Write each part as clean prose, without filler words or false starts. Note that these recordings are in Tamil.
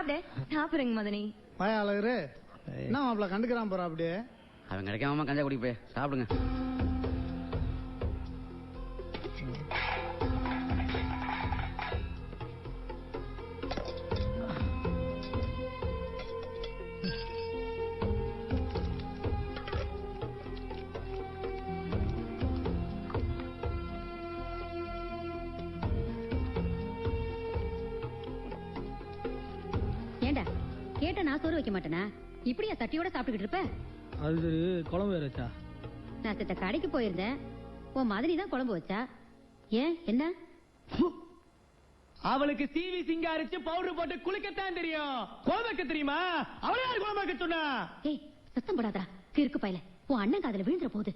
சாப்பிடு. சாப்பிடுங்க மதனி. பய அழகு என்ன மாப்பிள்ள கண்டுக்கிறான் போறா அப்படியே. அவன் கிடைக்காம கஞ்சா குடி போய் சாப்பிடுங்க. ஏண்டா கேட்ட நான் சோறு வைக்க மாட்டேனா? இப்படியா சட்டியோட சாப்பிட்டுக்கிட்டு இருப்ப? அது குழம்பு வேற வச்சா. நான் சித்த கடைக்கு போயிருந்தேன். உன் மதனி தான் குழம்பு வச்சா. ஏன் என்ன? அவளுக்கு சீவி சிங்காரிச்சு பவுடர் போட்டு குளிக்கத்தான் தெரியும். குழம்பு தெரியுமா? அவளே யார் குழம்பு சொன்னா? ஏய் சத்தம் போடாதடா கிறுக்கு பயல. உன் அண்ணன் காதுல விழுந்துற போகுது.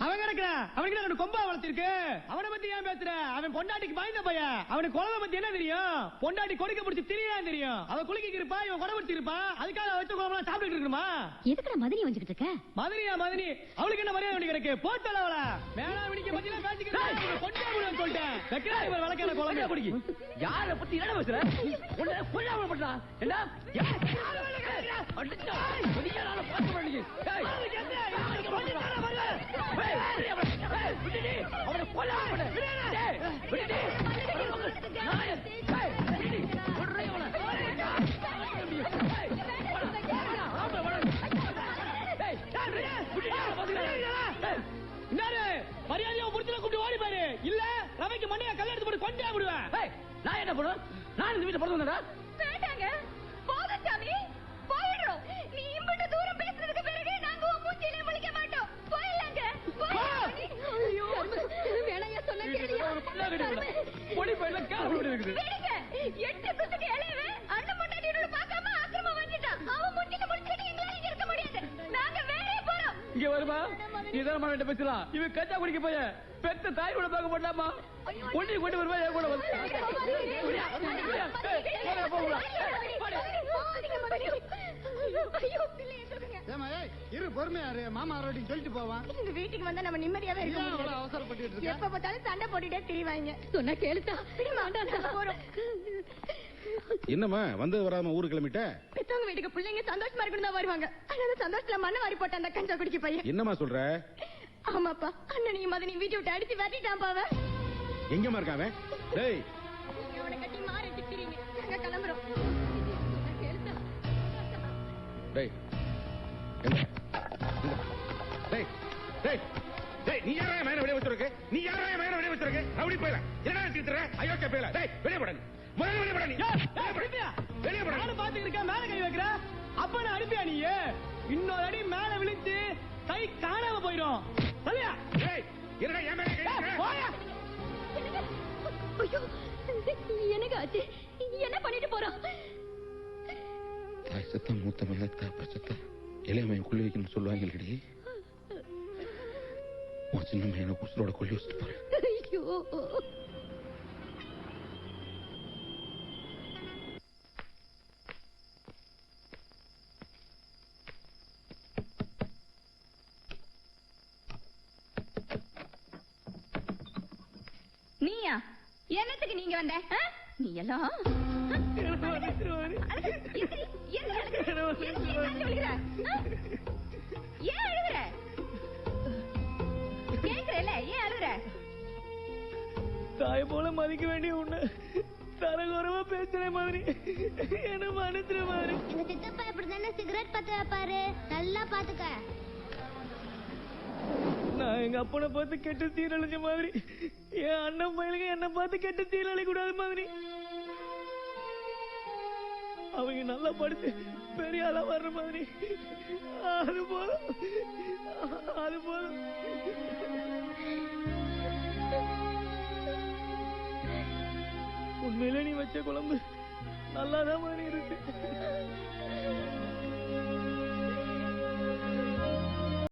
அவன் கிடக்குறான். அவனுக்கு கொம்பா வளர்த்திருக்கு. அவனை பத்தி ஏன் பேசுற? அவன் பொண்டாட்டிக்கு பயந்த பையன். அவனுக்கு குழந்தை பத்தி என்ன தெரியும்? பொண்டாட்டி கொடுக்க பிடிச்சி திரியதான் தெரியும். அவன் குளிக்க இருப்பா, இவன் குடை பிடிச்சி இருப்பா. அதுக்காக வச்ச குழம்பு சாப்பிட்டு இருக்கணுமா? எதுக்குடா மதனி வந்துகிட்டு இருக்க? மதனியா மதனி? அவளுக்கு என்ன மரியாதை கிடக்கு? போட்டல அவள வேணா விடிக்க பத்தில பேசிக்கிறேன். கொண்டா முடியும் சொல்லிட்டேன். வெக்கறா இவன் வளக்கல குழந்தை பிடிக்கி. யார பத்தி என்ன பேசுற? உன்னை கொல்லாம பண்றா. என்ன? யார வளக்கறா? அடிச்சா. மதியானால பாத்து பண்ணி. டேய். அவனை கொல்லாம பண்ணு. டேய். விடுடி. நாய. டேய். விடுடி. விடுறே அவள. மரியாதையா முடிச்சு கூப்பிட்டு ஓடி பாரு. இல்ல ரவைக்கு மண்டையா கல்ல எடுத்து போட்டு கொண்டே விடுவேன். நான் என்ன பண்ணுவேன்? நான் இந்த வீட்டை பிறந்தா வேண்டாங்க போக சாமி போயிடுறோம். நீ இம்பட்ட தூரம் பேசுறதுக்கு பிறகு நாங்க உன் மூச்சிலே முழிக்க மாட்டோம். போயிடலாங்க. ஐயோ வேணையா சொன்ன கேளியா? பொடி போயில கால் விடுறது. வேடிங்க 8 குத்துக்கு இளையவே அண்ணன் பொண்டாட்டியோட பார்க்காம ஆக்கிரமம் வந்துட்டான். அவன் மூச்சில முடிச்சிட்டு எங்களால இங்க இருக்க முடியாது. நாங்க வேலைய போறோம். இங்க வருமா? இதான் மாட்ட பேசலாம். இவன் கஞ்சா குடிக்க போய பெத்த தாய் கூட பார்க்க மாட்டாமா? ஒண்ணி கொண்டு வருவா என் கூட வந்து. இரு பொறுமையாரு மாமா ரோட்டிங் சொல்லிட்டு போவான். இந்த வீட்டுக்கு வந்தா நம்ம நிம்மதியாவே இருக்க முடியாது. அவசரப்பட்டு இருக்க. எப்ப பார்த்தாலும் சண்டை போட்டுட்டே திரிவாங்க. சொன்னா கேளுதா? போறோம். என்னம்மா வந்து வராம ஊரு கிளம்பிட்ட? பெத்தவங்க வீட்டுக்கு பிள்ளைங்க சந்தோஷமா இருக்கணும் தான் வருவாங்க. அதனால சந்தோஷத்துல மண்ணை வாரி போட்ட அந்த கஞ்சா குடிக்க பையன். என்னம்மா சொல்ற? ஆமாப்பா அண்ணனையும் மதனி வீட்டை விட்டு அடிச்சு வரட்டிட்டான் பாவ. எங்கம்மா இருக்காங்க? டேய் அவனை கட்டி மாறி திக்கிறீங்க. நாங்க கிளம்புறோம். டேய் டேய் டேய் டேய் நீ யாரா மேல வெளிய வச்சிருக்க? நீ யாரா மேல வெளிய வச்சிருக்க? ரவுடி போயில. என்னடா திட்டுற? அயோக்கிய போயில. டேய் வெளிய போடா. முதல்ல வெளிய போடா நீ. வெளிய போடா. நானும் பாத்துக்கிட்டு இருக்கேன். மேல கை வைக்கிற. அப்ப நான் அடிப்பியா நீ? இன்னொரு அடி மேல விழுந்து கை காணாம போயிடும். சரியா? டேய் என்னடா ஏன் மேல கை வைக்கிற? போயா. ஐயோ எனக்கு ஆச்சு. என்ன பண்ணிட்டு போறோம்? தாய் சத்தம் மூத்த மல்ல தாப்ப சத்தம் இளையமையை கொள்ளி வைக்கணும்னு சொல்லுவாங்க இல்லடி. ஒரு சின்ன மையனை உசுரோட கொள்ளி வச்சுட்டு போறேன். ஐயோ நீயா என்னத்துக்கு நீங்க வந்த? நீ எல்லாம் ஏன் அழுகுற? கேக்குறல ஏன் அழுகுற? தாய் போல மதிக்க வேண்டிய உன்னை தரகுறவா பேசுற மாதிரி என்ன மனுத்துற மாதிரி. எங்க சித்தப்பா இப்படிதானே சிகரெட் பத்த வைப்பாரு. நல்லா பாத்துக்க. நான் எங்க அப்பனை பார்த்து கெட்டு தீரழிஞ்ச மாதிரி என் அண்ணன் பையனுக்கு என்ன பார்த்து கெட்டு தீரழி கூடாது மாதிரி. அவங்க நல்லா படிச்சு பெரிய ஆளா வர்ற மாதிரி. அது போதும் அது போதும். உண்மையில நீ வச்ச குழம்பு நல்லாதான் மாதிரி இருக்கு.